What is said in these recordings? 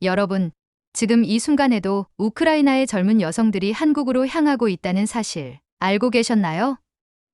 여러분, 지금 이 순간에도 우크라이나의 젊은 여성들이 한국으로 향하고 있다는 사실 알고 계셨나요?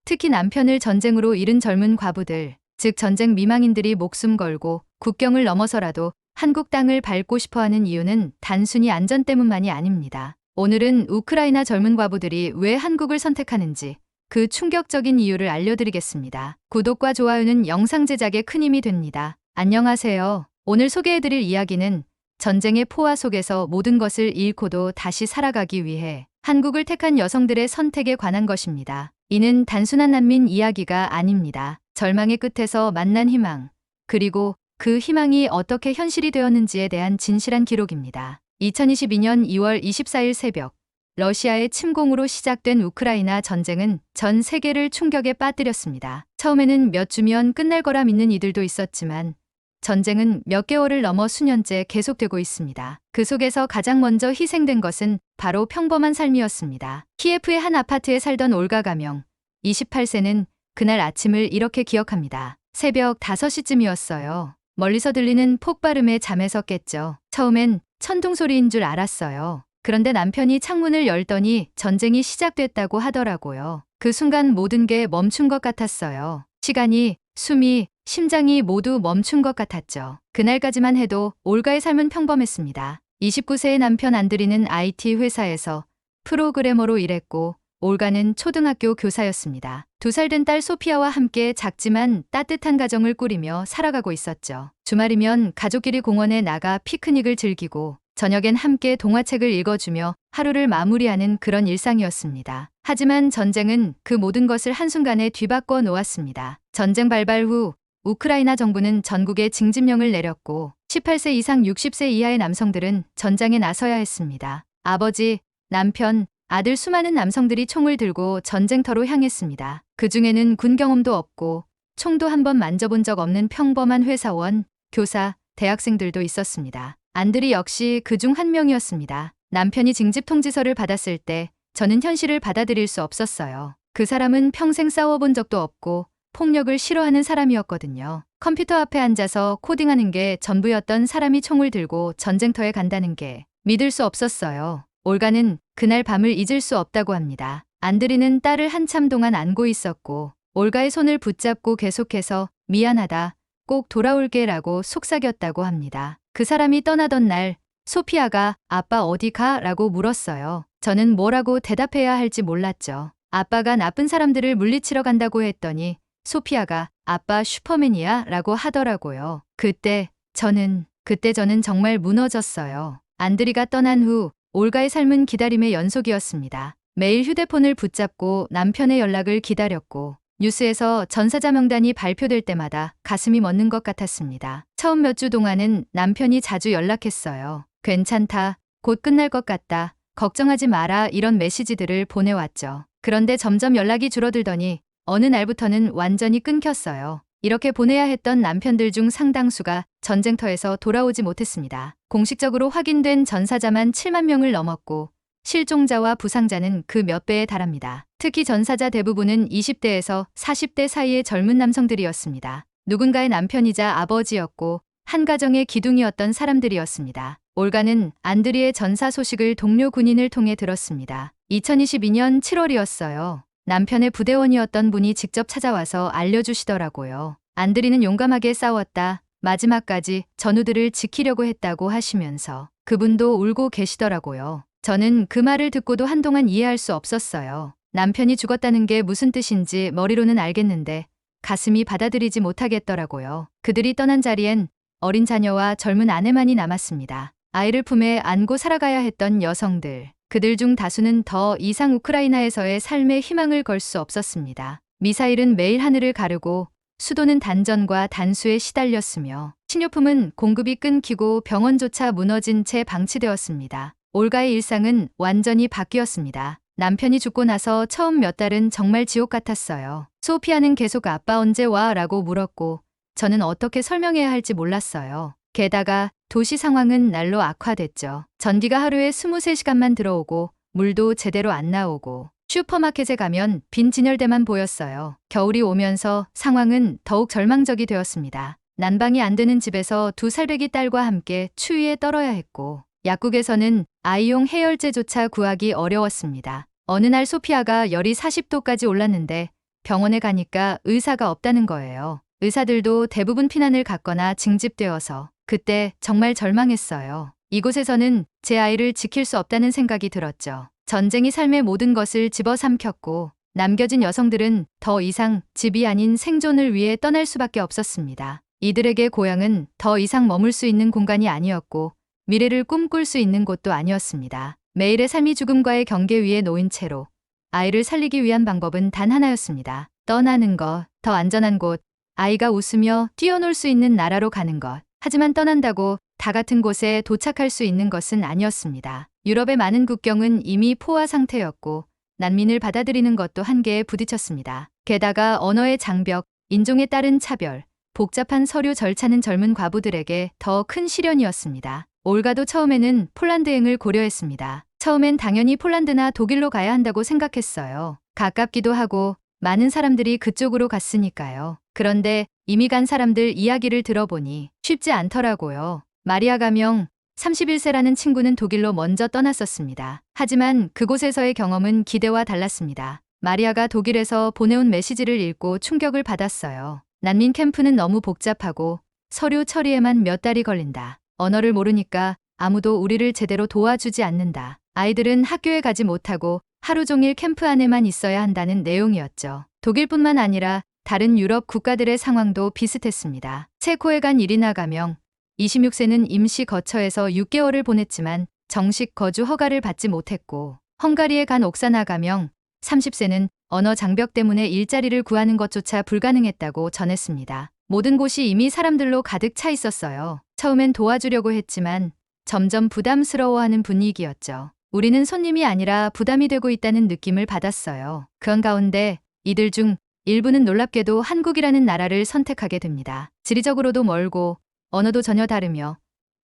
특히 남편을 전쟁으로 잃은 젊은 과부들, 즉 전쟁 미망인들이 목숨 걸고 국경을 넘어서라도 한국 땅을 밟고 싶어하는 이유는 단순히 안전 때문만이 아닙니다. 오늘은 우크라이나 젊은 과부들이 왜 한국을 선택하는지 그 충격적인 이유를 알려드리겠습니다. 구독과 좋아요는 영상 제작에 큰 힘이 됩니다. 안녕하세요. 오늘 소개해드릴 이야기는 전쟁의 포화 속에서 모든 것을 잃고도 다시 살아가기 위해 한국을 택한 여성들의 선택에 관한 것입니다. 이는 단순한 난민 이야기가 아닙니다. 절망의 끝에서 만난 희망, 그리고 그 희망이 어떻게 현실이 되었는지에 대한 진실한 기록입니다. 2022년 2월 24일 새벽, 러시아의 침공으로 시작된 우크라이나 전쟁은 전 세계를 충격에 빠뜨렸습니다. 처음에는 몇 주면 끝날 거라 믿는 이들도 있었지만 전쟁은 몇 개월을 넘어 수년째 계속되고 있습니다. 그 속에서 가장 먼저 희생된 것은 바로 평범한 삶이었습니다. 키예프의 한 아파트에 살던 올가 가명, 28세는 그날 아침을 이렇게 기억합니다. 새벽 5시쯤이었어요. 멀리서 들리는 폭발음에 잠에서 깼죠. 처음엔 천둥 소리인 줄 알았어요. 그런데 남편이 창문을 열더니 전쟁이 시작됐다고 하더라고요. 그 순간 모든 게 멈춘 것 같았어요. 시간이, 숨이, 심장이 모두 멈춘 것 같았죠. 그날까지만 해도 올가의 삶은 평범했습니다. 29세의 남편 안드리는 IT 회사에서 프로그래머로 일했고 올가는 초등학교 교사였습니다. 2살 된 딸 소피아와 함께 작지만 따뜻한 가정을 꾸리며 살아가고 있었죠. 주말이면 가족끼리 공원에 나가 피크닉을 즐기고 저녁엔 함께 동화책을 읽어주며 하루를 마무리하는 그런 일상이었습니다. 하지만 전쟁은 그 모든 것을 한순간에 뒤바꿔 놓았습니다. 전쟁 발발 후 우크라이나 정부는 전국에 징집령을 내렸고 18세 이상 60세 이하의 남성들은 전장에 나서야 했습니다. 아버지, 남편, 아들 수많은 남성들이 총을 들고 전쟁터로 향했습니다. 그 중에는 군 경험도 없고 총도 한 번 만져본 적 없는 평범한 회사원, 교사, 대학생들도 있었습니다. 안드리 역시 그중 한 명이었습니다. 남편이 징집 통지서를 받았을 때 저는 현실을 받아들일 수 없었어요. 그 사람은 평생 싸워본 적도 없고 폭력을 싫어하는 사람이었거든요. 컴퓨터 앞에 앉아서 코딩하는 게 전부였던 사람이 총을 들고 전쟁터에 간다는 게 믿을 수 없었어요. 올가는 그날 밤을 잊을 수 없다고 합니다. 안드리는 딸을 한참 동안 안고 있었고 올가의 손을 붙잡고 계속해서 미안하다, 꼭 돌아올게 라고 속삭였다고 합니다. 그 사람이 떠나던 날 소피아가 아빠 어디 가? 라고 물었어요. 저는 뭐라고 대답해야 할지 몰랐죠. 아빠가 나쁜 사람들을 물리치러 간다고 했더니 소피아가 아빠 슈퍼맨이야? 라고 하더라고요. 그때 저는 정말 무너졌어요. 안드리가 떠난 후 올가의 삶은 기다림의 연속이었습니다. 매일 휴대폰을 붙잡고 남편의 연락을 기다렸고 뉴스에서 전사자 명단이 발표될 때마다 가슴이 멎는 것 같았습니다. 처음 몇 주 동안은 남편이 자주 연락했어요. 괜찮다, 곧 끝날 것 같다, 걱정하지 마라 이런 메시지들을 보내왔죠. 그런데 점점 연락이 줄어들더니 어느 날부터는 완전히 끊겼어요. 이렇게 보내야 했던 남편들 중 상당수가 전쟁터에서 돌아오지 못했습니다. 공식적으로 확인된 전사자만 7만 명을 넘었고 실종자와 부상자는 그 몇 배에 달합니다. 특히 전사자 대부분은 20대에서 40대 사이의 젊은 남성들이었습니다. 누군가의 남편이자 아버지였고 한 가정의 기둥이었던 사람들이었습니다. 올가는 안드리의 전사 소식을 동료 군인을 통해 들었습니다. 2022년 7월이었어요. 남편의 부대원이었던 분이 직접 찾아와서 알려주시더라고요. 안드리는 용감하게 싸웠다, 마지막까지 전우들을 지키려고 했다고 하시면서 그분도 울고 계시더라고요. 저는 그 말을 듣고도 한동안 이해할 수 없었어요. 남편이 죽었다는 게 무슨 뜻인지 머리로는 알겠는데 가슴이 받아들이지 못하겠더라고요. 그들이 떠난 자리엔 어린 자녀와 젊은 아내만이 남았습니다. 아이를 품에 안고 살아가야 했던 여성들. 그들 중 다수는 더 이상 우크라이나에서의 삶에 희망을 걸 수 없었습니다. 미사일은 매일 하늘을 가르고 수도는 단전과 단수에 시달렸으며 식료품은 공급이 끊기고 병원조차 무너진 채 방치되었습니다. 올가의 일상은 완전히 바뀌었습니다. 남편이 죽고 나서 처음 몇 달은 정말 지옥 같았어요. 소피아는 계속 아빠 언제 와? 라고 물었고 저는 어떻게 설명해야 할지 몰랐어요. 게다가 도시 상황은 날로 악화됐죠. 전기가 하루에 23시간만 들어오고 물도 제대로 안 나오고 슈퍼마켓에 가면 빈 진열대만 보였어요. 겨울이 오면서 상황은 더욱 절망적이 되었습니다. 난방이 안 되는 집에서 두 살배기 딸과 함께 추위에 떨어야 했고 약국에서는 아이용 해열제조차 구하기 어려웠습니다. 어느 날 소피아가 열이 40도까지 올랐는데 병원에 가니까 의사가 없다는 거예요. 의사들도 대부분 피난을 갔거나 징집되어서 그때 정말 절망했어요. 이곳에서는 제 아이를 지킬 수 없다는 생각이 들었죠. 전쟁이 삶의 모든 것을 집어삼켰고 남겨진 여성들은 더 이상 집이 아닌 생존을 위해 떠날 수밖에 없었습니다. 이들에게 고향은 더 이상 머물 수 있는 공간이 아니었고 미래를 꿈꿀 수 있는 곳도 아니었습니다. 매일의 삶이 죽음과의 경계 위에 놓인 채로 아이를 살리기 위한 방법은 단 하나였습니다. 떠나는 것, 더 안전한 곳, 아이가 웃으며 뛰어놀 수 있는 나라로 가는 것. 하지만 떠난다고 다 같은 곳에 도착할 수 있는 것은 아니었습니다. 유럽의 많은 국경은 이미 포화 상태였고 난민을 받아들이는 것도 한계에 부딪혔습니다. 게다가 언어의 장벽, 인종에 따른 차별, 복잡한 서류 절차는 젊은 과부들에게 더 큰 시련이었습니다. 올가도 처음에는 폴란드행을 고려했습니다. 처음엔 당연히 폴란드나 독일로 가야 한다고 생각했어요. 가깝기도 하고 많은 사람들이 그쪽으로 갔으니까요. 그런데 이미 간 사람들 이야기를 들어보니 쉽지 않더라고요. 마리아 가명 31세라는 친구는 독일로 먼저 떠났었습니다. 하지만 그곳에서의 경험은 기대와 달랐습니다. 마리아가 독일에서 보내온 메시지를 읽고 충격을 받았어요. 난민 캠프는 너무 복잡하고 서류 처리에만 몇 달이 걸린다. 언어를 모르니까 아무도 우리를 제대로 도와주지 않는다. 아이들은 학교에 가지 못하고 하루 종일 캠프 안에만 있어야 한다는 내용이었죠. 독일뿐만 아니라 다른 유럽 국가들의 상황도 비슷했습니다. 체코에 간 이리나 가명 26세는 임시 거처에서 6개월을 보냈지만 정식 거주 허가를 받지 못했고 헝가리에 간 옥사나 가명 30세는 언어 장벽 때문에 일자리를 구하는 것조차 불가능했다고 전했습니다. 모든 곳이 이미 사람들로 가득 차 있었어요. 처음엔 도와주려고 했지만 점점 부담스러워하는 분위기였죠. 우리는 손님이 아니라 부담이 되고 있다는 느낌을 받았어요. 그런 가운데 이들 중 일부는 놀랍게도 한국이라는 나라를 선택하게 됩니다. 지리적으로도 멀고 언어도 전혀 다르며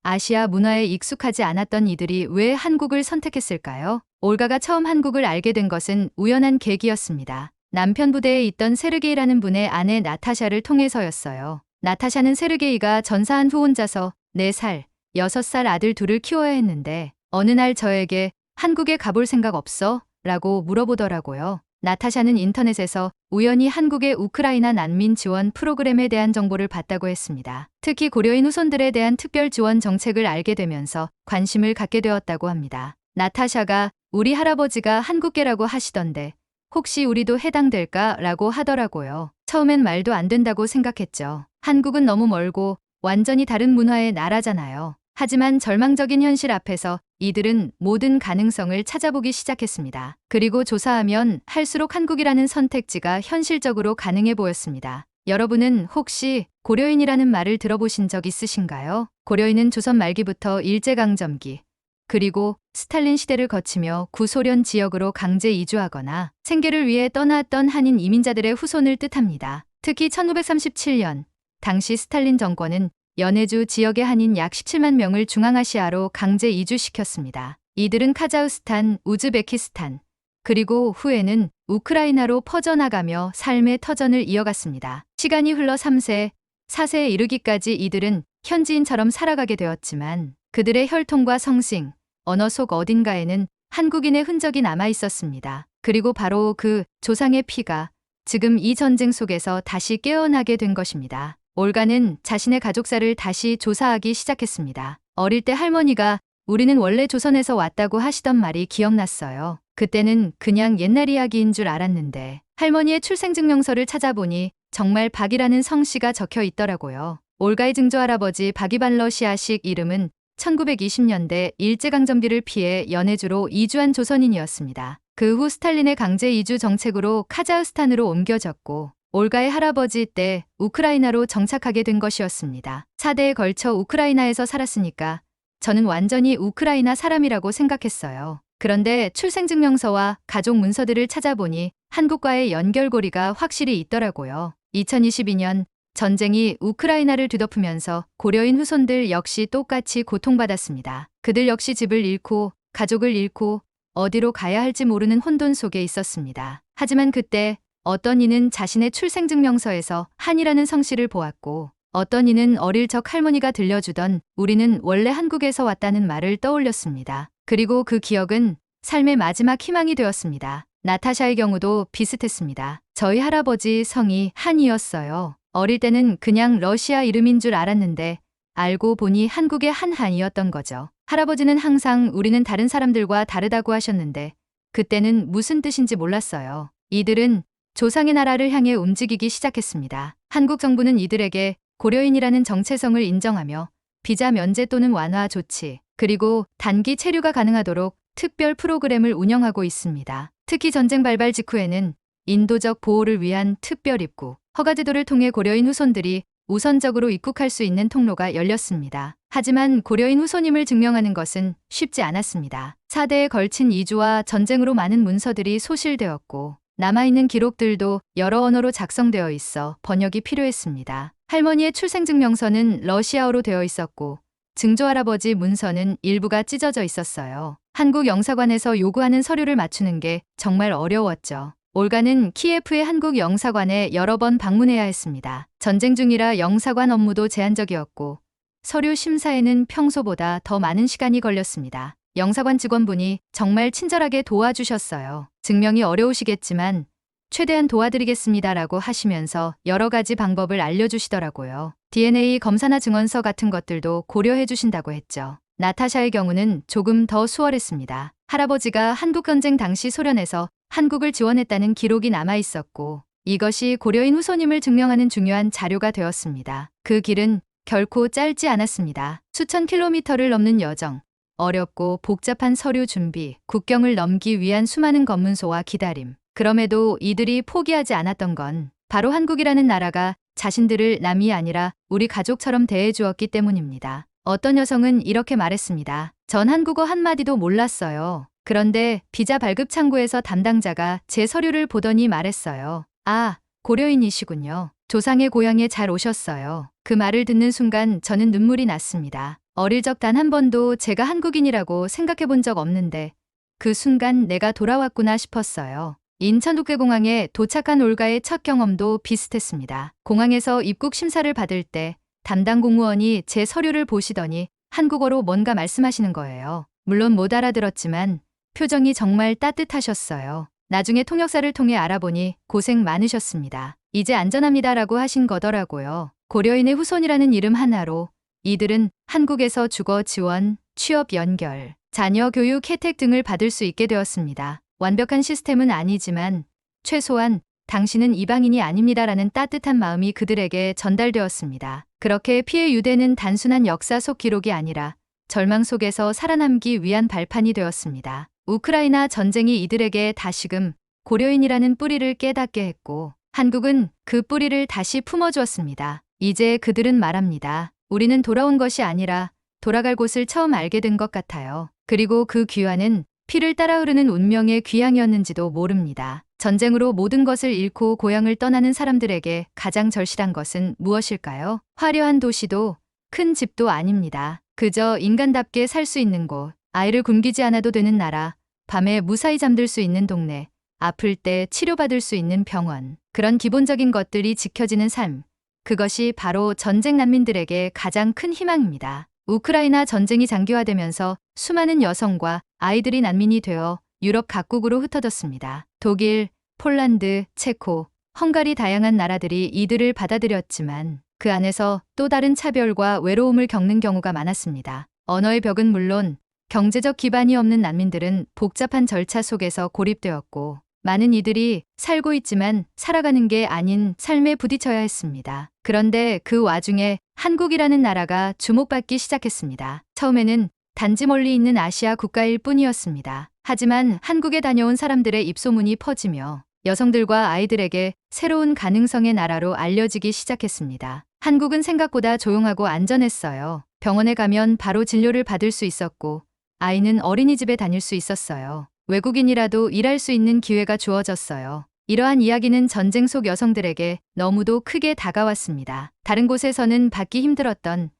아시아 문화에 익숙하지 않았던 이들이 왜 한국을 선택했을까요? 올가가 처음 한국을 알게 된 것은 우연한 계기였습니다. 남편 부대에 있던 세르게이라는 분의 아내 나타샤를 통해서였어요. 나타샤는 세르게이가 전사한 후 혼자서 4살, 6살 아들 둘을 키워야 했는데 어느 날 저에게 한국에 가볼 생각 없어? 라고 물어보더라고요. 나타샤는 인터넷에서 우연히 한국의 우크라이나 난민 지원 프로그램에 대한 정보를 봤다고 했습니다. 특히 고려인 후손들에 대한 특별 지원 정책을 알게 되면서 관심을 갖게 되었다고 합니다. 나타샤가 우리 할아버지가 한국계라고 하시던데 혹시 우리도 해당될까? 라고 하더라고요. 처음엔 말도 안 된다고 생각했죠. 한국은 너무 멀고 완전히 다른 문화의 나라잖아요. 하지만 절망적인 현실 앞에서 이들은 모든 가능성을 찾아보기 시작했습니다. 그리고 조사하면 할수록 한국이라는 선택지가 현실적으로 가능해 보였습니다. 여러분은 혹시 고려인이라는 말을 들어보신 적 있으신가요? 고려인은 조선 말기부터 일제강점기, 그리고 스탈린 시대를 거치며 구소련 지역으로 강제 이주하거나 생계를 위해 떠났던 한인 이민자들의 후손을 뜻합니다. 특히 1937년 당시 스탈린 정권은 연해주 지역의 한인 약 17만 명을 중앙아시아로 강제 이주시켰습니다. 이들은 카자흐스탄, 우즈베키스탄, 그리고 후에는 우크라이나로 퍼져나가며 삶의 터전을 이어갔습니다. 시간이 흘러 3세, 4세에 이르기까지 이들은 현지인처럼 살아가게 되었지만 그들의 혈통과 성싱, 언어 속 어딘가에는 한국인의 흔적이 남아 있었습니다. 그리고 바로 그 조상의 피가 지금 이 전쟁 속에서 다시 깨어나게 된 것입니다. 올가는 자신의 가족사를 다시 조사하기 시작했습니다. 어릴 때 할머니가 우리는 원래 조선에서 왔다고 하시던 말이 기억났어요. 그때는 그냥 옛날 이야기인 줄 알았는데 할머니의 출생증명서를 찾아보니 정말 박이라는 성씨가 적혀 있더라고요. 올가의 증조할아버지 박이반 러시아식 이름은 1920년대 일제강점기를 피해 연해주로 이주한 조선인이었습니다. 그 후 스탈린의 강제 이주 정책으로 카자흐스탄으로 옮겨졌고 올가의 할아버지 때 우크라이나로 정착하게 된 것이었습니다. 4대에 걸쳐 우크라이나에서 살았으니까 저는 완전히 우크라이나 사람이라고 생각했어요. 그런데 출생증명서와 가족 문서들을 찾아보니 한국과의 연결고리가 확실히 있더라고요. 2022년 전쟁이 우크라이나를 뒤덮으면서 고려인 후손들 역시 똑같이 고통받았습니다. 그들 역시 집을 잃고 가족을 잃고 어디로 가야 할지 모르는 혼돈 속에 있었습니다. 하지만 그때 어떤 이는 자신의 출생증명서에서 한이라는 성씨를 보았고 어떤 이는 어릴 적 할머니가 들려주던 우리는 원래 한국에서 왔다는 말을 떠올렸습니다. 그리고 그 기억은 삶의 마지막 희망이 되었습니다. 나타샤의 경우도 비슷했습니다. 저희 할아버지 성이 한이었어요. 어릴 때는 그냥 러시아 이름인 줄 알았는데 알고 보니 한국의 한한이었던 거죠. 할아버지는 항상 우리는 다른 사람들과 다르다고 하셨는데 그때는 무슨 뜻인지 몰랐어요. 이들은 조상의 나라를 향해 움직이기 시작했습니다. 한국 정부는 이들에게 고려인이라는 정체성을 인정하며 비자 면제 또는 완화 조치, 그리고 단기 체류가 가능하도록 특별 프로그램을 운영하고 있습니다. 특히 전쟁 발발 직후에는 인도적 보호를 위한 특별 입국, 허가제도를 통해 고려인 후손들이 우선적으로 입국할 수 있는 통로가 열렸습니다. 하지만 고려인 후손임을 증명하는 것은 쉽지 않았습니다. 4대에 걸친 이주와 전쟁으로 많은 문서들이 소실되었고 남아있는 기록들도 여러 언어로 작성되어 있어 번역이 필요했습니다. 할머니의 출생증명서는 러시아어로 되어 있었고 증조할아버지 문서는 일부가 찢어져 있었어요. 한국 영사관에서 요구하는 서류를 맞추는 게 정말 어려웠죠. 올가는 키예프의 한국 영사관에 여러 번 방문해야 했습니다. 전쟁 중이라 영사관 업무도 제한적이었고 서류 심사에는 평소보다 더 많은 시간이 걸렸습니다. 영사관 직원분이 정말 친절하게 도와주셨어요. 증명이 어려우시겠지만 최대한 도와드리겠습니다라고 하시면서 여러 가지 방법을 알려주시더라고요. DNA 검사나 증언서 같은 것들도 고려해 주신다고 했죠. 나타샤의 경우는 조금 더 수월했습니다. 할아버지가 한국전쟁 당시 소련에서 한국을 지원했다는 기록이 남아 있었고 이것이 고려인 후손임을 증명하는 중요한 자료가 되었습니다. 그 길은 결코 짧지 않았습니다. 수천 킬로미터를 넘는 여정, 어렵고 복잡한 서류 준비, 국경을 넘기 위한 수많은 검문소와 기다림. 그럼에도 이들이 포기하지 않았던 건 바로 한국이라는 나라가 자신들을 남이 아니라 우리 가족처럼 대해주었기 때문입니다. 어떤 여성은 이렇게 말했습니다. 전 한국어 한마디도 몰랐어요. 그런데 비자 발급 창구에서 담당자가 제 서류를 보더니 말했어요. 아, 고려인이시군요. 조상의 고향에 잘 오셨어요. 그 말을 듣는 순간 저는 눈물이 났습니다. 어릴 적 단 한 번도 제가 한국인이라고 생각해 본 적 없는데 그 순간 내가 돌아왔구나 싶었어요. 인천국제공항에 도착한 올가의 첫 경험도 비슷했습니다. 공항에서 입국 심사를 받을 때 담당 공무원이 제 서류를 보시더니 한국어로 뭔가 말씀하시는 거예요. 물론 못 알아들었지만 표정이 정말 따뜻하셨어요. 나중에 통역사를 통해 알아보니 고생 많으셨습니다. 이제 안전합니다라고 하신 거더라고요. 고려인의 후손이라는 이름 하나로 이들은 한국에서 주거 지원, 취업 연결, 자녀 교육 혜택 등을 받을 수 있게 되었습니다. 완벽한 시스템은 아니지만 최소한 당신은 이방인이 아닙니다라는 따뜻한 마음이 그들에게 전달되었습니다. 그렇게 피해 유대는 단순한 역사 속 기록이 아니라 절망 속에서 살아남기 위한 발판이 되었습니다. 우크라이나 전쟁이 이들에게 다시금 고려인이라는 뿌리를 깨닫게 했고 한국은 그 뿌리를 다시 품어주었습니다. 이제 그들은 말합니다. 우리는 돌아온 것이 아니라 돌아갈 곳을 처음 알게 된 것 같아요. 그리고 그 귀환은 피를 따라 흐르는 운명의 귀향이었는지도 모릅니다. 전쟁으로 모든 것을 잃고 고향을 떠나는 사람들에게 가장 절실한 것은 무엇일까요? 화려한 도시도 큰 집도 아닙니다. 그저 인간답게 살 수 있는 곳, 아이를 굶기지 않아도 되는 나라, 밤에 무사히 잠들 수 있는 동네, 아플 때 치료받을 수 있는 병원, 그런 기본적인 것들이 지켜지는 삶, 그것이 바로 전쟁 난민들에게 가장 큰 희망입니다. 우크라이나 전쟁이 장기화되면서 수많은 여성과 아이들이 난민이 되어 유럽 각국으로 흩어졌습니다. 독일, 폴란드, 체코, 헝가리 다양한 나라들이 이들을 받아들였지만 그 안에서 또 다른 차별과 외로움을 겪는 경우가 많았습니다. 언어의 벽은 물론 경제적 기반이 없는 난민들은 복잡한 절차 속에서 고립되었고 많은 이들이 살고 있지만 살아가는 게 아닌 삶에 부딪혀야 했습니다. 그런데 그 와중에 한국이라는 나라가 주목받기 시작했습니다. 처음에는 단지 멀리 있는 아시아 국가일 뿐이었습니다. 하지만 한국에 다녀온 사람들의 입소문이 퍼지며 여성들과 아이들에게 새로운 가능성의 나라로 알려지기 시작했습니다. 한국은 생각보다 조용하고 안전했어요. 병원에 가면 바로 진료를 받을 수 있었고 아이는 어린이집에 다닐 수 있었어요. 외국인이라도 일할 수 있는 기회가 주어졌어요. 이러한 이야기는 전쟁 속 여성들에게 너무도 크게 다가왔습니다. 다른 곳에서는 받기 힘들었던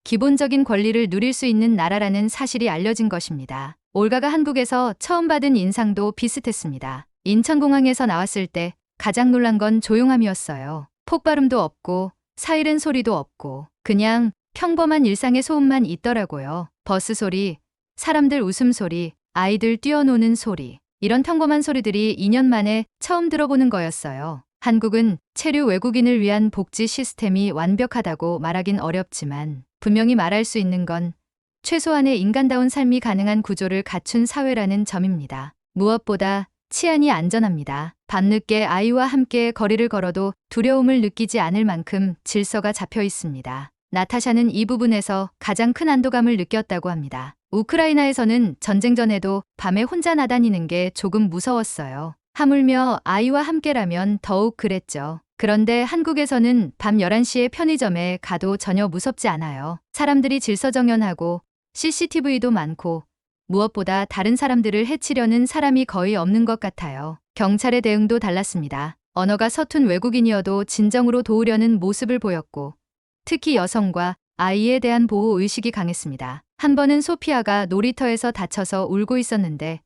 기본적인 권리를 누릴 수 있는 나라라는 사실이 알려진 것입니다. 올가가 한국에서 처음 받은 인상도 비슷했습니다. 인천공항에서 나왔을 때 가장 놀란 건 조용함이었어요. 폭발음도 없고 사이렌 소리도 없고 그냥 평범한 일상의 소음만 있더라고요. 버스 소리, 사람들 웃음소리, 아이들 뛰어노는 소리. 이런 평범한 소리들이 2년 만에 처음 들어보는 거였어요. 한국은 체류 외국인을 위한 복지 시스템이 완벽하다고 말하긴 어렵지만 분명히 말할 수 있는 건 최소한의 인간다운 삶이 가능한 구조를 갖춘 사회라는 점입니다. 무엇보다 치안이 안전합니다. 밤늦게 아이와 함께 거리를 걸어도 두려움을 느끼지 않을 만큼 질서가 잡혀 있습니다. 나타샤는 이 부분에서 가장 큰 안도감을 느꼈다고 합니다. 우크라이나에서는 전쟁 전에도 밤에 혼자 나다니는 게 조금 무서웠어요. 하물며 아이와 함께라면 더욱 그랬죠. 그런데 한국에서는 밤 11시에 편의점에 가도 전혀 무섭지 않아요. 사람들이 질서정연하고 CCTV도 많고 무엇보다 다른 사람들을 해치려는 사람이 거의 없는 것 같아요. 경찰의 대응도 달랐습니다. 언어가 서툰 외국인이어도 진정으로 도우려는 모습을 보였고 특히 여성과 아이에 대한 보호 의식이 강했습니다. 한 번은 소피아가 놀이터에서 다쳐서 울고 있었는데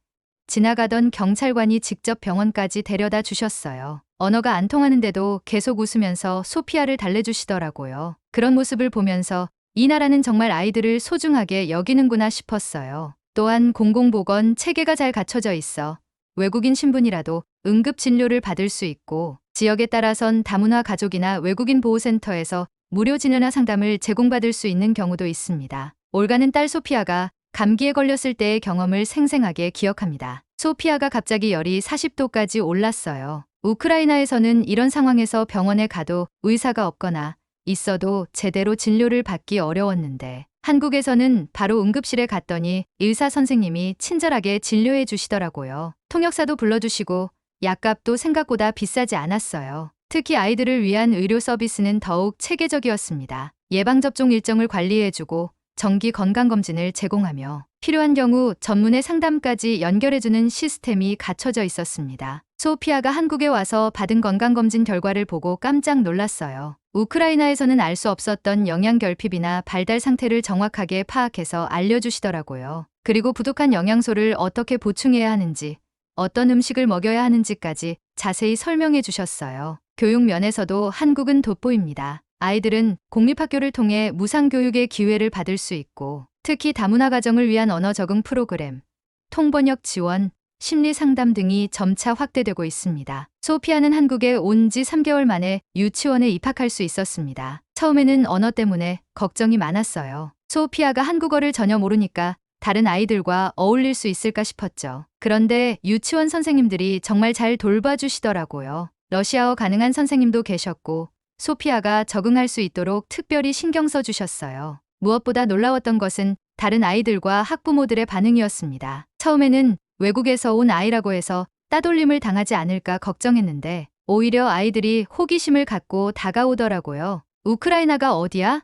지나가던 경찰관이 직접 병원까지 데려다 주셨어요. 언어가 안 통하는데도 계속 웃으면서 소피아를 달래주시더라고요. 그런 모습을 보면서 이 나라는 정말 아이들을 소중하게 여기는구나 싶었어요. 또한 공공보건 체계가 잘 갖춰져 있어 외국인 신분이라도 응급 진료를 받을 수 있고 지역에 따라선 다문화 가족이나 외국인 보호센터에서 무료 진료나 상담을 제공받을 수 있는 경우도 있습니다. 올가는 딸 소피아가 감기에 걸렸을 때의 경험을 생생하게 기억합니다. 소피아가 갑자기 열이 40도까지 올랐어요. 우크라이나에서는 이런 상황에서 병원에 가도 의사가 없거나 있어도 제대로 진료를 받기 어려웠는데 한국에서는 바로 응급실에 갔더니 의사 선생님이 친절하게 진료해 주시더라고요. 통역사도 불러주시고 약값도 생각보다 비싸지 않았어요. 특히 아이들을 위한 의료 서비스는 더욱 체계적이었습니다. 예방접종 일정을 관리해주고 정기 건강검진을 제공하며 필요한 경우 전문의 상담까지 연결해주는 시스템이 갖춰져 있었습니다. 소피아가 한국에 와서 받은 건강검진 결과를 보고 깜짝 놀랐어요. 우크라이나에서는 알 수 없었던 영양결핍이나 발달 상태를 정확하게 파악해서 알려주시더라고요. 그리고 부족한 영양소를 어떻게 보충해야 하는지, 어떤 음식을 먹여야 하는지까지 자세히 설명해 주셨어요. 교육 면에서도 한국은 돋보입니다. 아이들은 공립학교를 통해 무상교육의 기회를 받을 수 있고 특히 다문화 가정을 위한 언어 적응 프로그램, 통번역 지원, 심리상담 등이 점차 확대되고 있습니다. 소피아는 한국에 온 지 3개월 만에 유치원에 입학할 수 있었습니다. 처음에는 언어 때문에 걱정이 많았어요. 소피아가 한국어를 전혀 모르니까 다른 아이들과 어울릴 수 있을까 싶었죠. 그런데 유치원 선생님들이 정말 잘 돌봐주시더라고요. 러시아어 가능한 선생님도 계셨고 소피아가 적응할 수 있도록 특별히 신경 써주셨어요. 무엇보다 놀라웠던 것은 다른 아이들과 학부모들의 반응이었습니다. 처음에는 외국에서 온 아이라고 해서 따돌림을 당하지 않을까 걱정했는데 오히려 아이들이 호기심을 갖고 다가오더라고요. 우크라이나가 어디야?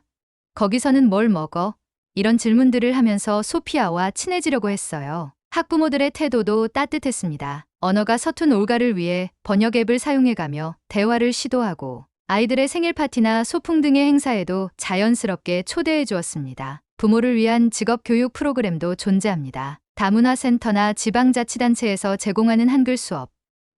거기서는 뭘 먹어? 이런 질문들을 하면서 소피아와 친해지려고 했어요. 학부모들의 태도도 따뜻했습니다. 언어가 서툰 올가를 위해 번역 앱을 사용해가며 대화를 시도하고 아이들의 생일 파티나 소풍 등의 행사에도 자연스럽게 초대해 주었습니다. 부모를 위한 직업 교육 프로그램도 존재합니다. 다문화 센터나 지방자치단체에서 제공하는 한글 수업,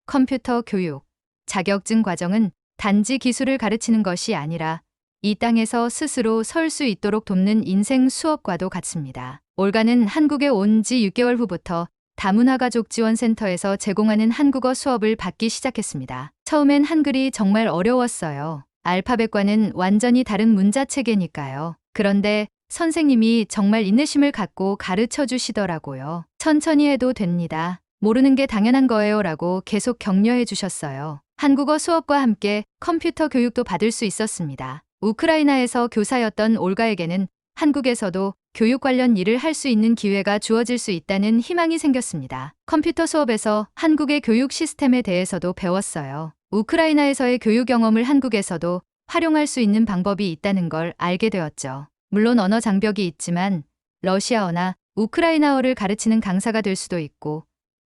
컴퓨터 교육, 자격증 과정은 단지 기술을 가르치는 것이 아니라 이 땅에서 스스로 설 수 있도록 돕는 인생 수업과도 같습니다. 올가는 한국에 온 지 6개월 후부터 다문화 가족 지원센터에서 제공하는 한국어 수업을 받기 시작했습니다. 처음엔 한글이 정말 어려웠어요. 알파벳과는 완전히 다른 문자 체계니까요. 그런데 선생님이 정말 인내심을 갖고 가르쳐 주시더라고요. 천천히 해도 됩니다. 모르는 게 당연한 거예요 라고 계속 격려해 주셨어요. 한국어 수업과 함께 컴퓨터 교육도 받을 수 있었습니다. 우크라이나에서 교사였던 올가에게는 한국에서도 교육 관련 일을 할 수 있는 기회가 주어질 수 있다는 희망이 생겼습니다. 컴퓨터 수업에서 한국의 교육 시스템에 대해서도 배웠어요. 우크라이나에서의 교육 경험을 한국에서도 활용할 수 있는 방법이 있다는 걸 알게 되었죠. 물론 언어 장벽이 있지만 러시아어나 우크라이나어를 가르치는 강사가 될 수도 있고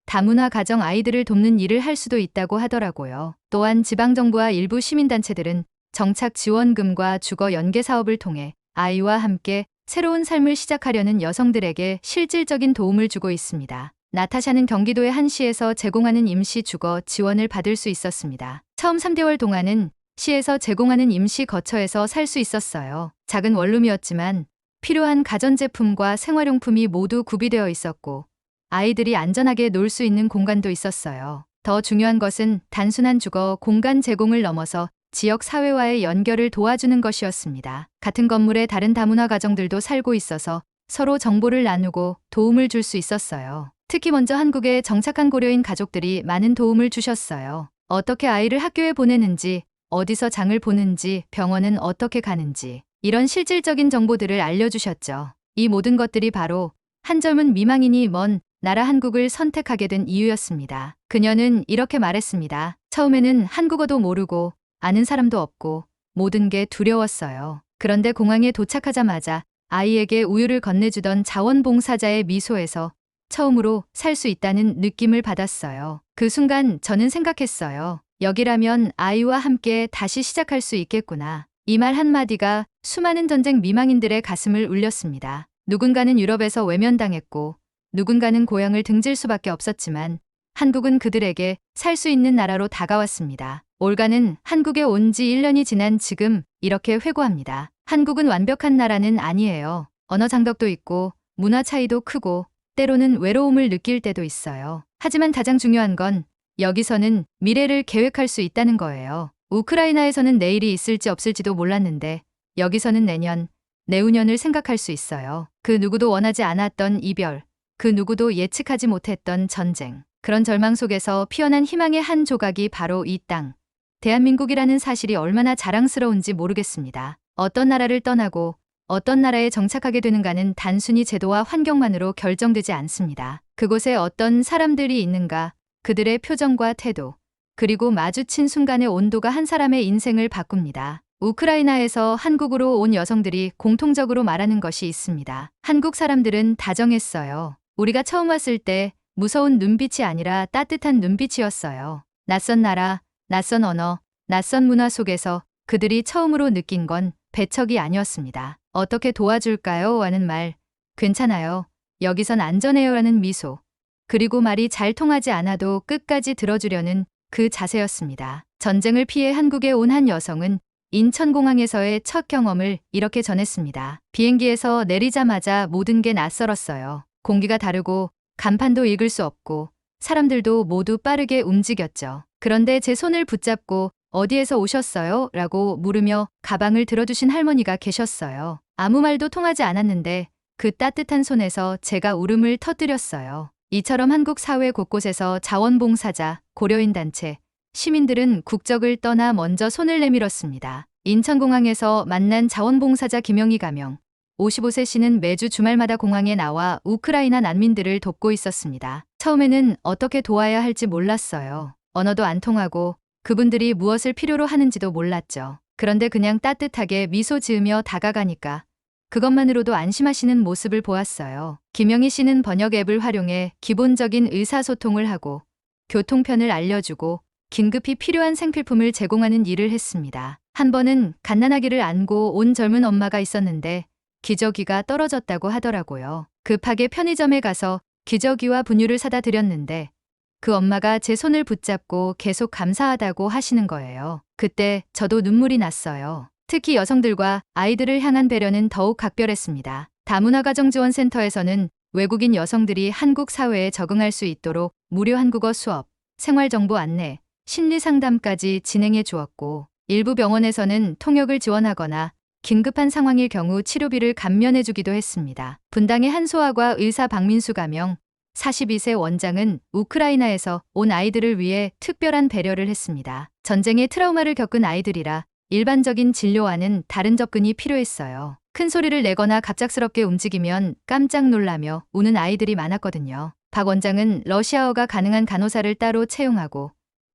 다문화 가정 아이들을 돕는 일을 할 수도 있다고 하더라고요. 또한 지방정부와 일부 시민단체들은 정착 지원금과 주거 연계 사업을 통해 아이와 함께 새로운 삶을 시작하려는 여성들에게 실질적인 도움을 주고 있습니다. 나타샤는 경기도의 한 시에서 제공하는 임시 주거 지원을 받을 수 있었습니다. 처음 3개월 동안은 시에서 제공하는 임시 거처에서 살 수 있었어요. 작은 원룸이었지만 필요한 가전제품과 생활용품이 모두 구비되어 있었고 아이들이 안전하게 놀 수 있는 공간도 있었어요. 더 중요한 것은 단순한 주거 공간 제공을 넘어서 지역 사회와의 연결을 도와주는 것이었습니다. 같은 건물에 다른 다문화 가정들도 살고 있어서 서로 정보를 나누고 도움을 줄 수 있었어요. 특히 먼저 한국에 정착한 고려인 가족들이 많은 도움을 주셨어요. 어떻게 아이를 학교에 보내는지, 어디서 장을 보는지, 병원은 어떻게 가는지 이런 실질적인 정보들을 알려주셨죠. 이 모든 것들이 바로 한 젊은 미망인이 먼 나라 한국을 선택하게 된 이유였습니다. 그녀는 이렇게 말했습니다. 처음에는 한국어도 모르고 아는 사람도 없고 모든 게 두려웠어요. 그런데 공항에 도착하자마자 아이에게 우유를 건네주던 자원봉사자의 미소에서 처음으로 살 수 있다는 느낌을 받았어요. 그 순간 저는 생각했어요. 여기라면 아이와 함께 다시 시작할 수 있겠구나. 이 말 한마디가 수많은 전쟁 미망인들의 가슴을 울렸습니다. 누군가는 유럽에서 외면당했고 누군가는 고향을 등질 수밖에 없었지만 한국은 그들에게 살 수 있는 나라로 다가왔습니다. 올가는 한국에 온 지 1년이 지난 지금 이렇게 회고합니다. 한국은 완벽한 나라는 아니에요. 언어 장벽도 있고 문화 차이도 크고 때로는 외로움을 느낄 때도 있어요. 하지만 가장 중요한 건 여기서는 미래를 계획할 수 있다는 거예요. 우크라이나에서는 내일이 있을지 없을지도 몰랐는데 여기서는 내년, 내후년을 생각할 수 있어요. 그 누구도 원하지 않았던 이별, 그 누구도 예측하지 못했던 전쟁. 그런 절망 속에서 피어난 희망의 한 조각이 바로 이 땅. 대한민국이라는 사실이 얼마나 자랑스러운지 모르겠습니다. 어떤 나라를 떠나고 어떤 나라에 정착하게 되는가는 단순히 제도와 환경만으로 결정되지 않습니다. 그곳에 어떤 사람들이 있는가, 그들의 표정과 태도, 그리고 마주친 순간의 온도가 한 사람의 인생을 바꿉니다. 우크라이나에서 한국으로 온 여성들이 공통적으로 말하는 것이 있습니다. 한국 사람들은 다정했어요. 우리가 처음 왔을 때 무서운 눈빛이 아니라 따뜻한 눈빛이었어요. 낯선 나라, 낯선 언어, 낯선 문화 속에서 그들이 처음으로 느낀 건 배척이 아니었습니다. 어떻게 도와줄까요? 하는 말, 괜찮아요. 여기선 안전해요. 라는 미소, 그리고 말이 잘 통하지 않아도 끝까지 들어주려는 그 자세였습니다. 전쟁을 피해 한국에 온 한 여성은 인천공항에서의 첫 경험을 이렇게 전했습니다. 비행기에서 내리자마자 모든 게 낯설었어요. 공기가 다르고 간판도 읽을 수 없고 사람들도 모두 빠르게 움직였죠. 그런데 제 손을 붙잡고 어디에서 오셨어요? 라고 물으며 가방을 들어주신 할머니가 계셨어요. 아무 말도 통하지 않았는데 그 따뜻한 손에서 제가 울음을 터뜨렸어요. 이처럼 한국 사회 곳곳에서 자원봉사자, 고려인 단체, 시민들은 국적을 떠나 먼저 손을 내밀었습니다. 인천공항에서 만난 자원봉사자 김영희 가명, 55세 씨는 매주 주말마다 공항에 나와 우크라이나 난민들을 돕고 있었습니다. 처음에는 어떻게 도와야 할지 몰랐어요. 언어도 안 통하고 그분들이 무엇을 필요로 하는지도 몰랐죠. 그런데 그냥 따뜻하게 미소 지으며 다가가니까 그것만으로도 안심하시는 모습을 보았어요. 김영희 씨는 번역 앱을 활용해 기본적인 의사소통을 하고 교통편을 알려주고 긴급히 필요한 생필품을 제공하는 일을 했습니다. 한 번은 갓난아기를 안고 온 젊은 엄마가 있었는데 기저귀가 떨어졌다고 하더라고요. 급하게 편의점에 가서 기저귀와 분유를 사다 드렸는데 그 엄마가 제 손을 붙잡고 계속 감사하다고 하시는 거예요. 그때 저도 눈물이 났어요. 특히 여성들과 아이들을 향한 배려는 더욱 각별했습니다. 다문화가정지원센터에서는 외국인 여성들이 한국 사회에 적응할 수 있도록 무료 한국어 수업, 생활정보 안내, 심리상담까지 진행해 주었고 일부 병원에서는 통역을 지원하거나 긴급한 상황일 경우 치료비를 감면해 주기도 했습니다. 분당의 한소아과 의사 박민수 가명, 42세 원장은 우크라이나에서 온 아이들을 위해 특별한 배려를 했습니다. 전쟁의 트라우마를 겪은 아이들이라 일반적인 진료와는 다른 접근이 필요했어요. 큰 소리를 내거나 갑작스럽게 움직이면 깜짝 놀라며 우는 아이들이 많았거든요. 박 원장은 러시아어가 가능한 간호사를 따로 채용하고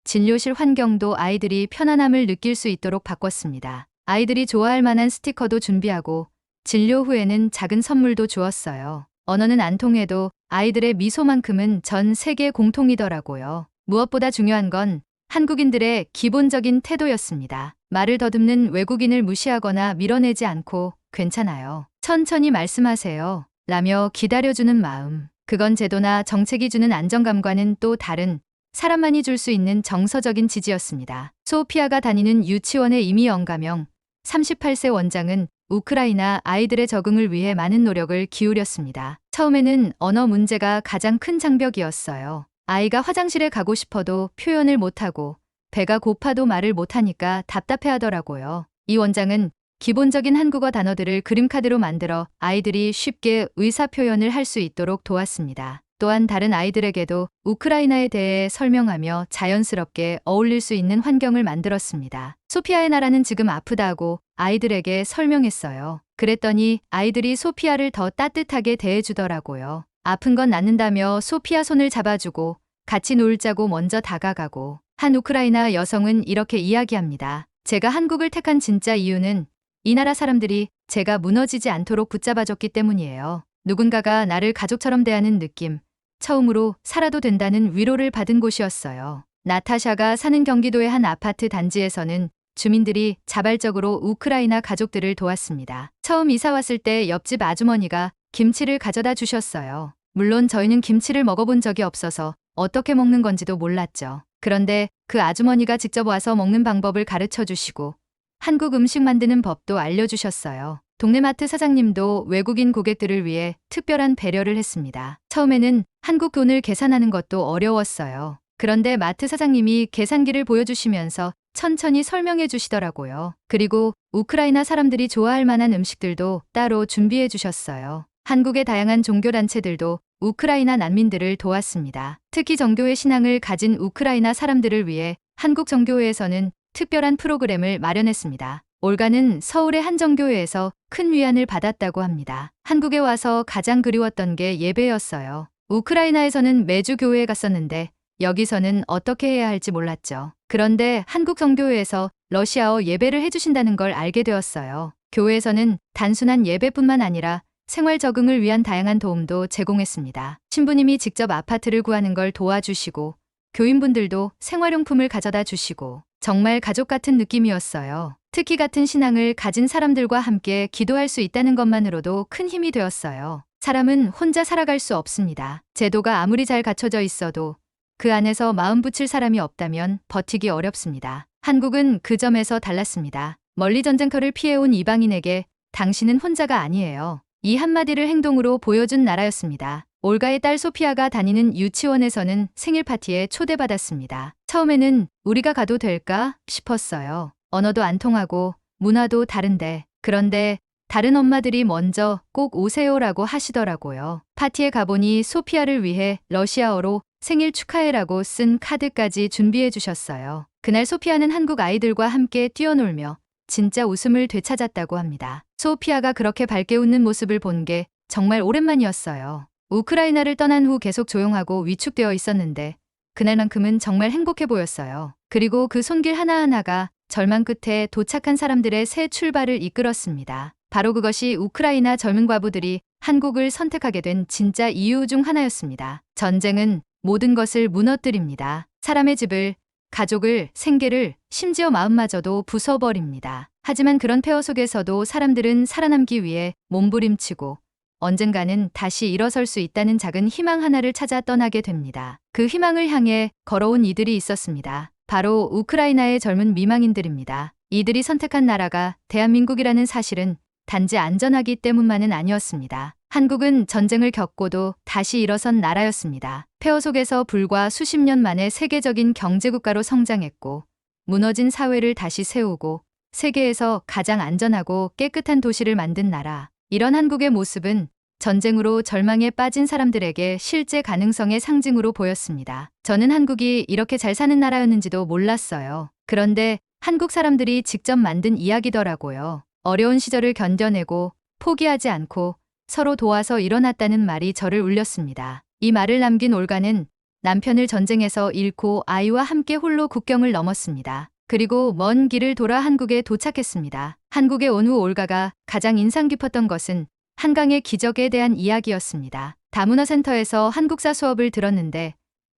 진료실 환경도 아이들이 편안함을 느낄 수 있도록 바꿨습니다. 아이들이 좋아할 만한 스티커도 준비하고 진료 후에는 작은 선물도 주었어요. 언어는 안 통해도 아이들의 미소만큼은 전 세계 공통이더라고요. 무엇보다 중요한 건 한국인들의 기본적인 태도였습니다. 말을 더듬는 외국인을 무시하거나 밀어내지 않고 괜찮아요. 천천히 말씀하세요. 라며 기다려주는 마음. 그건 제도나 정책이 주는 안정감과는 또 다른 사람만이 줄 수 있는 정서적인 지지였습니다. 소피아가 다니는 유치원의 이미 영가명 38세 원장은 우크라이나 아이들의 적응을 위해 많은 노력을 기울였습니다. 처음에는 언어 문제가 가장 큰 장벽이었어요. 아이가 화장실에 가고 싶어도 표현을 못하고 배가 고파도 말을 못하니까 답답해하더라고요. 이 원장은 기본적인 한국어 단어들을 그림카드로 만들어 아이들이 쉽게 의사표현을 할 수 있도록 도왔습니다. 또한 다른 아이들에게도 우크라이나에 대해 설명하며 자연스럽게 어울릴 수 있는 환경을 만들었습니다. 소피아의 나라는 지금 아프다고 아이들에게 설명했어요. 그랬더니 아이들이 소피아를 더 따뜻하게 대해주더라고요. 아픈 건 낫는다며 소피아 손을 잡아주고 같이 놀자고 먼저 다가가고, 한 우크라이나 여성은 이렇게 이야기합니다. 제가 한국을 택한 진짜 이유는 이 나라 사람들이 제가 무너지지 않도록 붙잡아줬기 때문이에요. 누군가가 나를 가족처럼 대하는 느낌, 처음으로 살아도 된다는 위로를 받은 곳이었어요. 나타샤가 사는 경기도의 한 아파트 단지에서는 주민들이 자발적으로 우크라이나 가족들을 도왔습니다. 처음 이사 왔을 때 옆집 아주머니가 김치를 가져다 주셨어요. 물론 저희는 김치를 먹어본 적이 없어서 어떻게 먹는 건지도 몰랐죠. 그런데 그 아주머니가 직접 와서 먹는 방법을 가르쳐 주시고 한국 음식 만드는 법도 알려주셨어요. 동네 마트 사장님도 외국인 고객들을 위해 특별한 배려를 했습니다. 처음에는 한국 돈을 계산하는 것도 어려웠어요. 그런데 마트 사장님이 계산기를 보여주시면서 천천히 설명해 주시더라고요. 그리고 우크라이나 사람들이 좋아할 만한 음식들도 따로 준비해 주셨어요. 한국의 다양한 종교단체들도 우크라이나 난민들을 도왔습니다. 특히 정교회 신앙을 가진 우크라이나 사람들을 위해 한국 정교회에서는 특별한 프로그램을 마련했습니다. 올가는 서울의 한 정교회에서 큰 위안을 받았다고 합니다. 한국에 와서 가장 그리웠던 게 예배였어요. 우크라이나에서는 매주 교회에 갔었는데 여기서는 어떻게 해야 할지 몰랐죠. 그런데 한국 정교회에서 러시아어 예배를 해주신다는 걸 알게 되었어요. 교회에서는 단순한 예배뿐만 아니라 생활 적응을 위한 다양한 도움도 제공했습니다. 신부님이 직접 아파트를 구하는 걸 도와주시고 교인분들도 생활용품을 가져다 주시고 정말 가족 같은 느낌이었어요. 특히 같은 신앙을 가진 사람들과 함께 기도할 수 있다는 것만으로도 큰 힘이 되었어요. 사람은 혼자 살아갈 수 없습니다. 제도가 아무리 잘 갖춰져 있어도 그 안에서 마음 붙일 사람이 없다면 버티기 어렵습니다. 한국은 그 점에서 달랐습니다. 멀리 전쟁터를 피해온 이방인에게 당신은 혼자가 아니에요. 이 한마디를 행동으로 보여준 나라였습니다. 올가의 딸 소피아가 다니는 유치원에서는 생일 파티에 초대받았습니다. 처음에는 우리가 가도 될까 싶었어요. 언어도 안 통하고 문화도 다른데. 그런데 다른 엄마들이 먼저 꼭 오세요라고 하시더라고요. 파티에 가보니 소피아를 위해 러시아어로 생일 축하해라고 쓴 카드까지 준비해 주셨어요. 그날 소피아는 한국 아이들과 함께 뛰어놀며 진짜 웃음을 되찾았다고 합니다. 소피아가 그렇게 밝게 웃는 모습을 본 게 정말 오랜만이었어요. 우크라이나를 떠난 후 계속 조용하고 위축되어 있었는데 그날만큼은 정말 행복해 보였어요. 그리고 그 손길 하나하나가 절망 끝에 도착한 사람들의 새 출발을 이끌었습니다. 바로 그것이 우크라이나 젊은 과부들이 한국을 선택하게 된 진짜 이유 중 하나였습니다. 전쟁은 모든 것을 무너뜨립니다. 사람의 집을, 가족을, 생계를, 심지어 마음마저도 부숴버립니다. 하지만 그런 폐허 속에서도 사람들은 살아남기 위해 몸부림치고 언젠가는 다시 일어설 수 있다는 작은 희망 하나를 찾아 떠나게 됩니다. 그 희망을 향해 걸어온 이들이 있었습니다. 바로 우크라이나의 젊은 미망인들입니다. 이들이 선택한 나라가 대한민국이라는 사실은 단지 안전하기 때문만은 아니었습니다. 한국은 전쟁을 겪고도 다시 일어선 나라였습니다. 폐허 속에서 불과 수십 년 만에 세계적인 경제국가로 성장했고 무너진 사회를 다시 세우고 세계에서 가장 안전하고 깨끗한 도시를 만든 나라. 이런 한국의 모습은 전쟁으로 절망에 빠진 사람들에게 실제 가능성의 상징으로 보였습니다. 저는 한국이 이렇게 잘 사는 나라였는지도 몰랐어요. 그런데 한국 사람들이 직접 만든 이야기더라고요. 어려운 시절을 견뎌내고 포기하지 않고 서로 도와서 일어났다는 말이 저를 울렸습니다. 이 말을 남긴 올가는 남편을 전쟁에서 잃고 아이와 함께 홀로 국경을 넘었습니다. 그리고 먼 길을 돌아 한국에 도착했습니다. 한국에 온 후 올가가 가장 인상 깊었던 것은 한강의 기적에 대한 이야기였습니다. 다문화센터에서 한국사 수업을 들었는데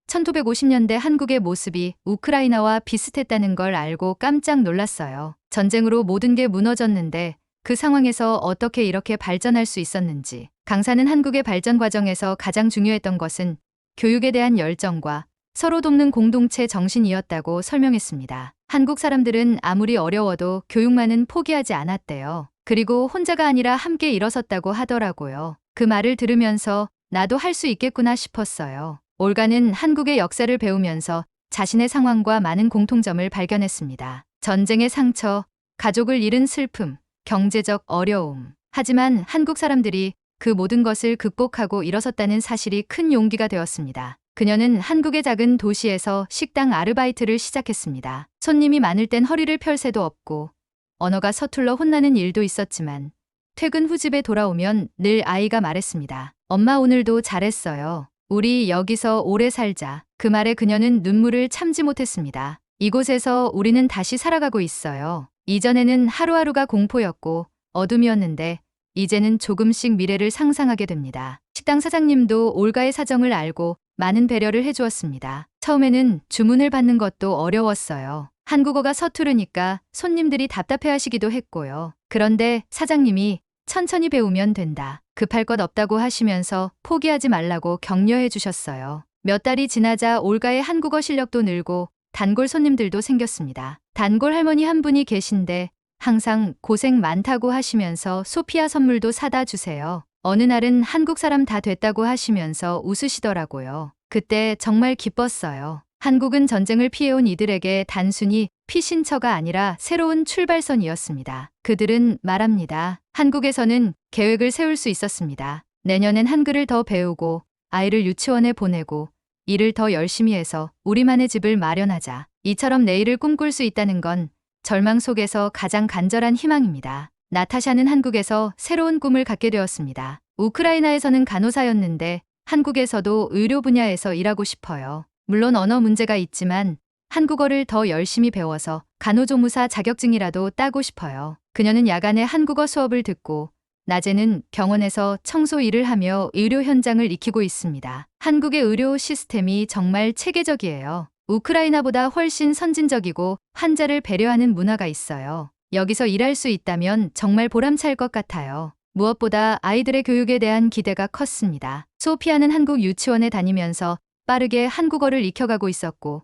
1950년대 한국의 모습이 우크라이나와 비슷했다는 걸 알고 깜짝 놀랐어요. 전쟁으로 모든 게 무너졌는데 그 상황에서 어떻게 이렇게 발전할 수 있었는지. 강사는 한국의 발전 과정에서 가장 중요했던 것은 교육에 대한 열정과 서로 돕는 공동체 정신이었다고 설명했습니다. 한국 사람들은 아무리 어려워도 교육만은 포기하지 않았대요. 그리고 혼자가 아니라 함께 일어섰다고 하더라고요. 그 말을 들으면서 나도 할 수 있겠구나 싶었어요. 올가는 한국의 역사를 배우면서 자신의 상황과 많은 공통점을 발견했습니다. 전쟁의 상처, 가족을 잃은 슬픔, 경제적 어려움. 하지만 한국 사람들이 그 모든 것을 극복하고 일어섰다는 사실이 큰 용기가 되었습니다. 그녀는 한국의 작은 도시에서 식당 아르바이트를 시작했습니다. 손님이 많을 땐 허리를 펼 새도 없고 언어가 서툴러 혼나는 일도 있었지만 퇴근 후 집에 돌아오면 늘 아이가 말했습니다. 엄마 오늘도 잘했어요. 우리 여기서 오래 살자. 그 말에 그녀는 눈물을 참지 못했습니다. 이곳에서 우리는 다시 살아가고 있어요. 이전에는 하루하루가 공포였고 어둠이었는데 이제는 조금씩 미래를 상상하게 됩니다. 식당 사장님도 올가의 사정을 알고 많은 배려를 해주었습니다. 처음에는 주문을 받는 것도 어려웠어요. 한국어가 서투르니까 손님들이 답답해하시기도 했고요. 그런데 사장님이 천천히 배우면 된다. 급할 것 없다고 하시면서 포기하지 말라고 격려해 주셨어요. 몇 달이 지나자 올가의 한국어 실력도 늘고 단골 손님들도 생겼습니다. 단골 할머니 한 분이 계신데 항상 고생 많다고 하시면서 소피아 선물도 사다 주세요. 어느 날은 한국 사람 다 됐다고 하시면서 웃으시더라고요. 그때 정말 기뻤어요. 한국은 전쟁을 피해온 이들에게 단순히 피신처가 아니라 새로운 출발선이었습니다. 그들은 말합니다. 한국에서는 계획을 세울 수 있었습니다. 내년엔 한글을 더 배우고 아이를 유치원에 보내고 일을 더 열심히 해서 우리만의 집을 마련하자. 이처럼 내일을 꿈꿀 수 있다는 건 절망 속에서 가장 간절한 희망입니다. 나타샤는 한국에서 새로운 꿈을 갖게 되었습니다. 우크라이나에서는 간호사였는데 한국에서도 의료 분야에서 일하고 싶어요. 물론 언어 문제가 있지만 한국어를 더 열심히 배워서 간호조무사 자격증이라도 따고 싶어요. 그녀는 야간에 한국어 수업을 듣고 낮에는 병원에서 청소 일을 하며 의료 현장을 익히고 있습니다. 한국의 의료 시스템이 정말 체계적이에요. 우크라이나보다 훨씬 선진적이고 환자를 배려하는 문화가 있어요. 여기서 일할 수 있다면 정말 보람찰 것 같아요. 무엇보다 아이들의 교육에 대한 기대가 컸습니다. 소피아는 한국 유치원에 다니면서 빠르게 한국어를 익혀가고 있었고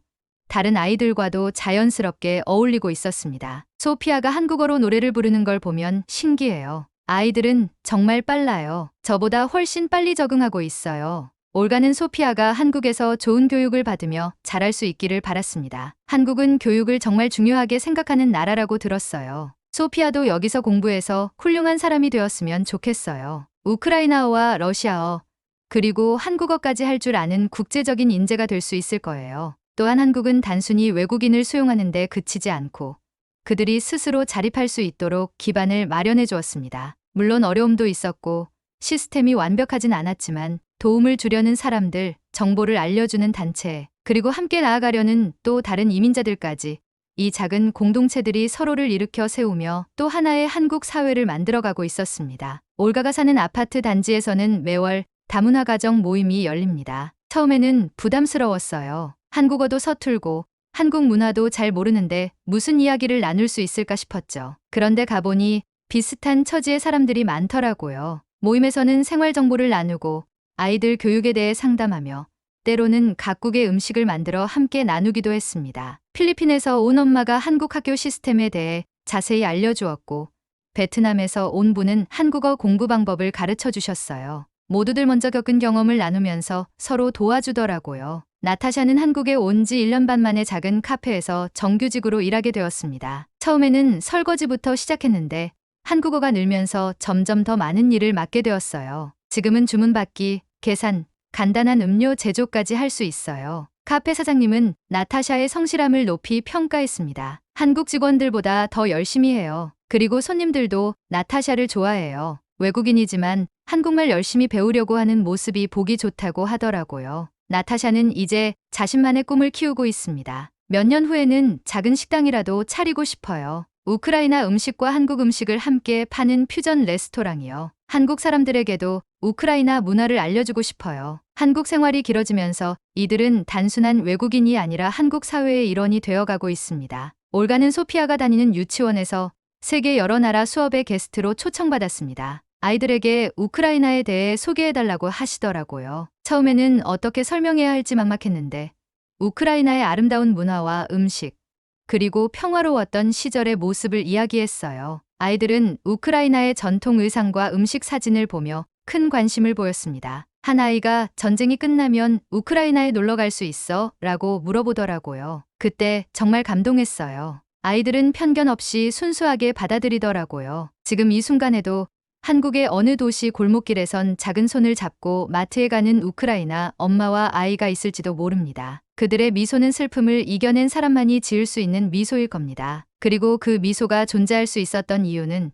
다른 아이들과도 자연스럽게 어울리고 있었습니다. 소피아가 한국어로 노래를 부르는 걸 보면 신기해요. 아이들은 정말 빨라요. 저보다 훨씬 빨리 적응하고 있어요. 올가는 소피아가 한국에서 좋은 교육을 받으며 잘할 수 있기를 바랐습니다. 한국은 교육을 정말 중요하게 생각하는 나라라고 들었어요. 소피아도 여기서 공부해서 훌륭한 사람이 되었으면 좋겠어요. 우크라이나어와 러시아어, 그리고 한국어까지 할 줄 아는 국제적인 인재가 될 수 있을 거예요. 또한 한국은 단순히 외국인을 수용하는 데 그치지 않고 그들이 스스로 자립할 수 있도록 기반을 마련해 주었습니다. 물론 어려움도 있었고 시스템이 완벽하진 않았지만 도움을 주려는 사람들, 정보를 알려주는 단체, 그리고 함께 나아가려는 또 다른 이민자들까지 이 작은 공동체들이 서로를 일으켜 세우며 또 하나의 한국 사회를 만들어가고 있었습니다. 올가가 사는 아파트 단지에서는 매월 다문화 가정 모임이 열립니다. 처음에는 부담스러웠어요. 한국어도 서툴고 한국 문화도 잘 모르는데 무슨 이야기를 나눌 수 있을까 싶었죠. 그런데 가보니 비슷한 처지의 사람들이 많더라고요. 모임에서는 생활 정보를 나누고 아이들 교육에 대해 상담하며 때로는 각국의 음식을 만들어 함께 나누기도 했습니다. 필리핀에서 온 엄마가 한국 학교 시스템에 대해 자세히 알려주었고 베트남에서 온 분은 한국어 공부 방법을 가르쳐 주셨어요. 모두들 먼저 겪은 경험을 나누면서 서로 도와주더라고요. 나타샤는 한국에 온 지 1년 반 만에 작은 카페에서 정규직으로 일하게 되었습니다. 처음에는 설거지부터 시작했는데 한국어가 늘면서 점점 더 많은 일을 맡게 되었어요. 지금은 주문받기, 계산, 간단한 음료 제조까지 할 수 있어요. 카페 사장님은 나타샤의 성실함을 높이 평가했습니다. 한국 직원들보다 더 열심히 해요. 그리고 손님들도 나타샤를 좋아해요. 외국인이지만 한국말 열심히 배우려고 하는 모습이 보기 좋다고 하더라고요. 나타샤는 이제 자신만의 꿈을 키우고 있습니다. 몇 년 후에는 작은 식당이라도 차리고 싶어요. 우크라이나 음식과 한국 음식을 함께 파는 퓨전 레스토랑이요. 한국 사람들에게도 우크라이나 문화를 알려주고 싶어요. 한국 생활이 길어지면서 이들은 단순한 외국인이 아니라 한국 사회의 일원이 되어가고 있습니다. 올가는 소피아가 다니는 유치원에서 세계 여러 나라 수업의 게스트로 초청받았습니다. 아이들에게 우크라이나에 대해 소개해달라고 하시더라고요. 처음에는 어떻게 설명해야 할지 막막했는데 우크라이나의 아름다운 문화와 음식, 그리고 평화로웠던 시절의 모습을 이야기했어요. 아이들은 우크라이나의 전통 의상과 음식 사진을 보며 큰 관심을 보였습니다. 한 아이가 전쟁이 끝나면 우크라이나에 놀러 갈 수 있어? 라고 물어보더라고요. 그때 정말 감동했어요. 아이들은 편견 없이 순수하게 받아들이더라고요. 지금 이 순간에도 한국의 어느 도시 골목길에선 작은 손을 잡고 마트에 가는 우크라이나 엄마와 아이가 있을지도 모릅니다. 그들의 미소는 슬픔을 이겨낸 사람만이 지을 수 있는 미소일 겁니다. 그리고 그 미소가 존재할 수 있었던 이유는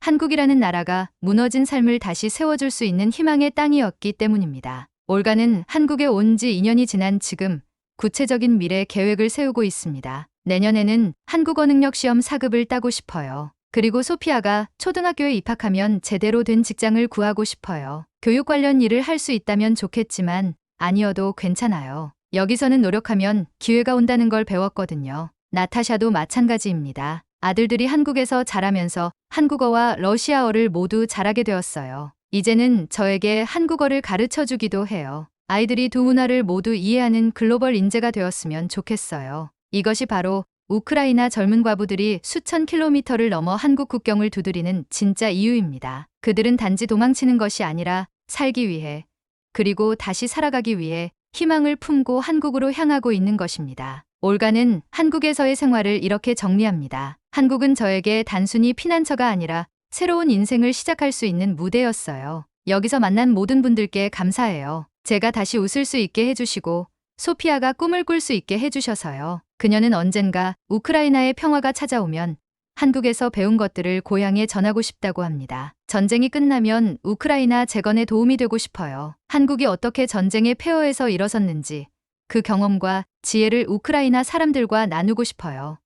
한국이라는 나라가 무너진 삶을 다시 세워줄 수 있는 희망의 땅이었기 때문입니다. 올가는 한국에 온 지 2년이 지난 지금 구체적인 미래 계획을 세우고 있습니다. 내년에는 한국어 능력 시험 4급을 따고 싶어요. 그리고 소피아가 초등학교에 입학하면 제대로 된 직장을 구하고 싶어요. 교육 관련 일을 할 수 있다면 좋겠지만 아니어도 괜찮아요. 여기서는 노력하면 기회가 온다는 걸 배웠거든요. 나타샤도 마찬가지입니다. 아들들이 한국에서 자라면서 한국어와 러시아어를 모두 잘하게 되었어요. 이제는 저에게 한국어를 가르쳐 주기도 해요. 아이들이 두 문화를 모두 이해하는 글로벌 인재가 되었으면 좋겠어요. 이것이 바로 우크라이나 젊은 과부들이 수천 킬로미터를 넘어 한국 국경을 두드리는 진짜 이유입니다. 그들은 단지 도망치는 것이 아니라 살기 위해, 그리고 다시 살아가기 위해 희망을 품고 한국으로 향하고 있는 것입니다. 올가는 한국에서의 생활을 이렇게 정리합니다. 한국은 저에게 단순히 피난처가 아니라 새로운 인생을 시작할 수 있는 무대였어요. 여기서 만난 모든 분들께 감사해요. 제가 다시 웃을 수 있게 해주시고 소피아가 꿈을 꿀 수 있게 해주셔서요. 그녀는 언젠가 우크라이나의 평화가 찾아오면 한국에서 배운 것들을 고향에 전하고 싶다고 합니다. 전쟁이 끝나면 우크라이나 재건에 도움이 되고 싶어요. 한국이 어떻게 전쟁의 폐허에서 일어섰는지 그 경험과 지혜를 우크라이나 사람들과 나누고 싶어요.